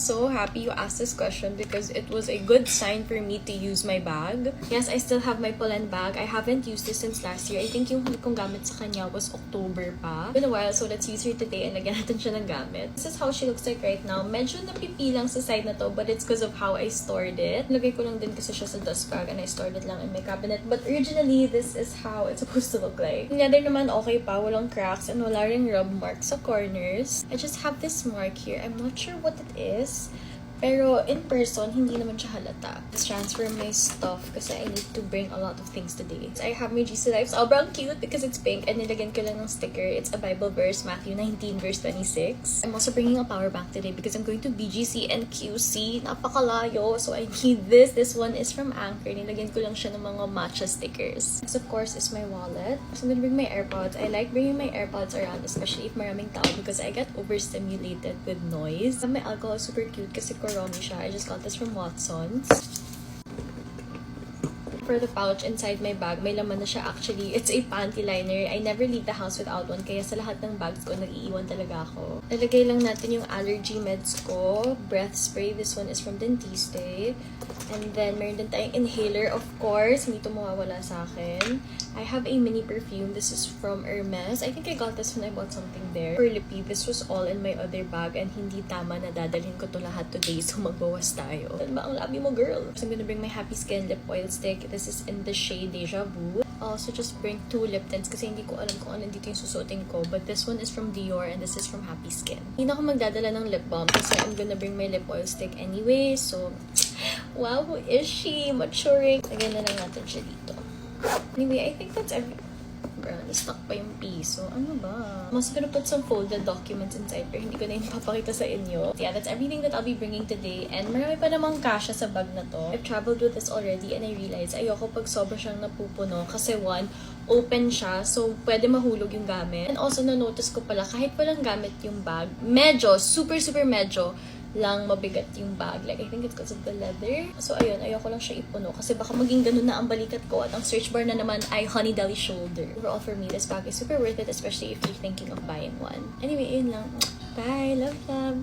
So happy you asked this question because it was a good sign for me to use my bag. Yes, I still have my Polen bag. I haven't used this since last year. I think yung huli kong gamit sa kanya was October pa. It's been a while, so let's use her today and lagyan natin siya ng gamit. This is how she looks like right now. Medyo napipi lang sa side na to, but it's because of how I stored it. Lagay ko lang din kasi siya sa dust bag and I stored it lang in my cabinet. But originally, this is how it's supposed to look like. Yung leather naman okay pa, walang cracks and wala ring rub marks sa corners. I just have this mark here. I'm not sure what it is. Pero in person, hindi naman siya halata. Let's transfer my stuff kasi I need to bring a lot of things today. So I have my GC Life. Sobrang cute because it's pink and nilagyan ko lang ng sticker. It's a Bible verse, Matthew 19 verse 26. I'm also bringing a power bank today because I'm going to BGC and QC. Napakalayo. So I need this. This one is from Anchor. Nilagyan ko lang siya ng mga matcha stickers. Next, of course, is my wallet. So I'm gonna bring my AirPods. I like bringing my AirPods around, especially if maraming tao because I get overstimulated with noise. My alcohol is super cute kasi Romy siya. I just got this from Watson's. For the pouch inside my bag, may laman na siya actually. It's a panty liner. I never leave the house without one, kaya sa lahat ng bags ko, nag-iiwan talaga ako. Nalagay lang natin yung allergy meds ko. Breath spray. This one is from Dentiste. And then, meron din tayong inhaler, of course. Hindi ito mawawala sa akin. I have a mini perfume. This is from Hermes. I think I got this when I bought something there. For lippy, this was all in my other bag and hindi tama na dadalhin ko to lahat today, so magbawas tayo. Saan ba ang labi mo, girl? So I'm gonna bring my Happy Skin Lip Oil Stick. This is in the shade Deja Vu. Also, just bring 2 lip tints kasi hindi ko alam kung ano dito yung susuotin ko. But this one is from Dior and this is from Happy Skin. Hindi na ako magdadala ng lip balm kasi I'm gonna bring my lip oil stick anyway. So, wow, who is she? Maturing. Lagyan na lang natin siya dito. Anyway, I think that's everything. Bro, na-stuck pa yung piso. Ano ba? I'm also gonna put some folded documents inside pero hindi ko na yung papakita sa inyo. So yeah, that's everything that I'll be bringing today. And marami pa namang kasya sa bag na to. I've traveled with this already and I realized ayoko pag sobra siyang napupuno kasi one, open siya, so pwede mahulog yung gamit. And also, na-notice ko pala, kahit walang gamit yung bag, medyo, super medyo, lang mabigat yung bag. Like, I think it's because of the leather. So, ayun, ayoko lang siya ipuno. Kasi baka maging ganun na ang balikat ko at ang search bar na naman ay Honey Deli Shoulder. Overall, for me, this bag is super worth it, especially if you're thinking of buying one. Anyway, yun lang. Bye! Love, love!